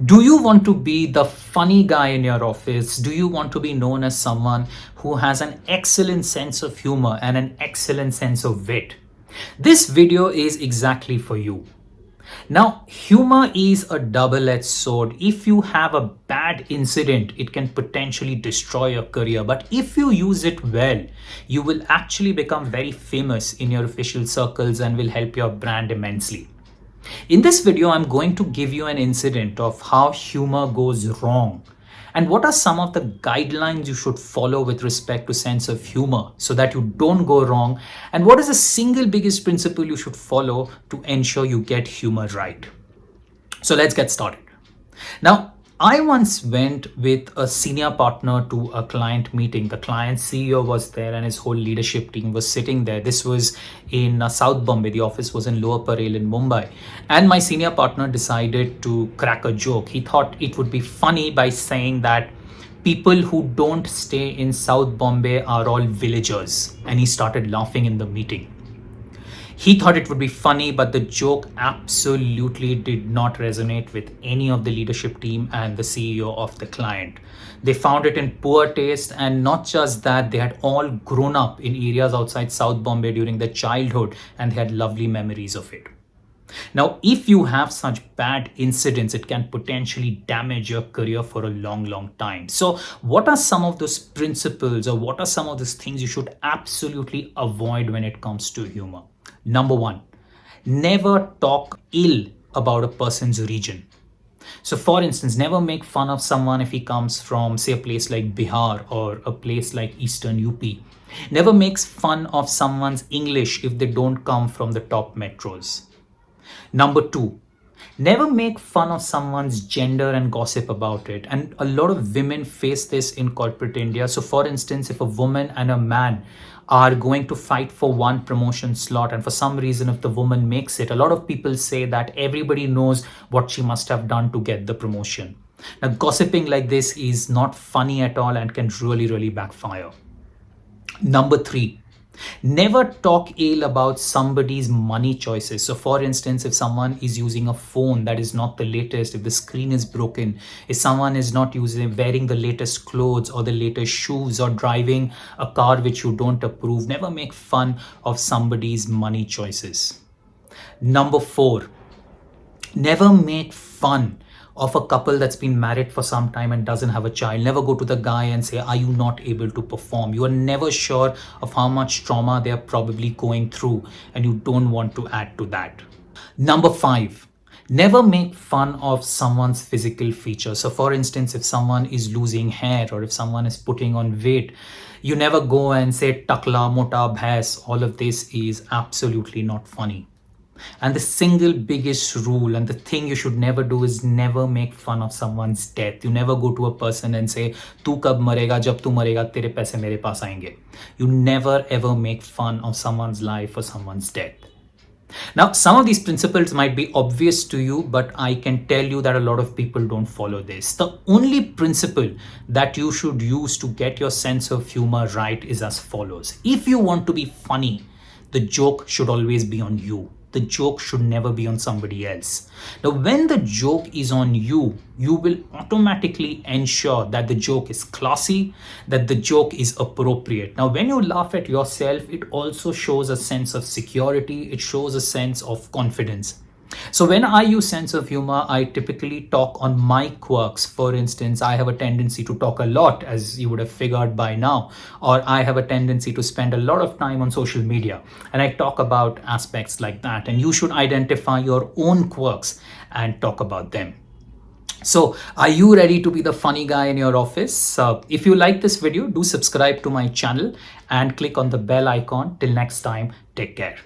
Do you want to be the funny guy in your office? Do you want to be known as someone who has an excellent sense of humor and an excellent sense of wit? This video is exactly for you. Now, humor is a double-edged sword. If you have a bad incident, it can potentially destroy your career. But if you use it well, you will actually become very famous in your official circles and will help your brand immensely. In this video, I'm going to give you an incident of how humor goes wrong and what are some of the guidelines you should follow with respect to sense of humor so that you don't go wrong, and what is the single biggest principle you should follow to ensure you get humor right. So let's get started. Now, I once went with a senior partner to a client meeting. The client CEO was there and his whole leadership team was sitting there. This was in South Bombay. The office was in Lower Parel in Mumbai. And my senior partner decided to crack a joke. He thought it would be funny by saying that people who don't stay in South Bombay are all villagers. And he started laughing in the meeting. He thought it would be funny, but the joke absolutely did not resonate with any of the leadership team and the CEO of the client. They found it in poor taste, and not just that, they had all grown up in areas outside South Bombay during their childhood and they had lovely memories of it. Now, if you have such bad incidents, it can potentially damage your career for a long time. So what are some of those principles, or what are some of those things you should absolutely avoid when it comes to humor? Number one, never talk ill about a person's region. So for instance, never make fun of someone if he comes from, say, a place like Bihar or a place like Eastern UP. Never makes fun of someone's English if they don't come from the top metros. Number two, never make fun of someone's gender and gossip about it. And a lot of women face this in corporate India. So for instance, if a woman and a man are going to fight for one promotion slot, and for some reason if the woman makes it, a lot of people say that everybody knows what she must have done to get the promotion. Now, gossiping like this is not funny at all and can really backfire. Number three, never talk ill about somebody's money choices. So for instance, if someone is using a phone that is not the latest, if the screen is broken, if someone is not wearing the latest clothes or the latest shoes, or driving a car which you don't approve, never make fun of somebody's money choices. Number four, never make fun of a couple that's been married for some time and doesn't have a child. Never go to the guy and say, are you not able to perform? You are never sure of how much trauma they are probably going through, and you don't want to add to that. Number five, never make fun of someone's physical features. So for instance, if someone is losing hair or if someone is putting on weight, you never go and say takla, mota, bhais. All of this is absolutely not funny. And the single biggest rule and the thing you should never do is never make fun of someone's death. You never go to a person and say, "Tu kab marega? Jab tu marega, tere paise mere paas aayenge." You never ever make fun of someone's life or someone's death. Now, some of these principles might be obvious to you, but I can tell you that a lot of people don't follow this. The only principle that you should use to get your sense of humor right is as follows. If you want to be funny, the joke should always be on you. The joke should never be on somebody else. Now, when the joke is on you, you will automatically ensure that the joke is classy, that the joke is appropriate. Now, when you laugh at yourself, it also shows a sense of security. It shows a sense of confidence. So when I use sense of humor, I typically talk on my quirks. For instance, I have a tendency to talk a lot, as you would have figured by now, or I have a tendency to spend a lot of time on social media, and I talk about aspects like that. And you should identify your own quirks and talk about them. So are you ready to be the funny guy in your office? If you like this video, do subscribe to my channel and click on the bell icon. Till next time, take care.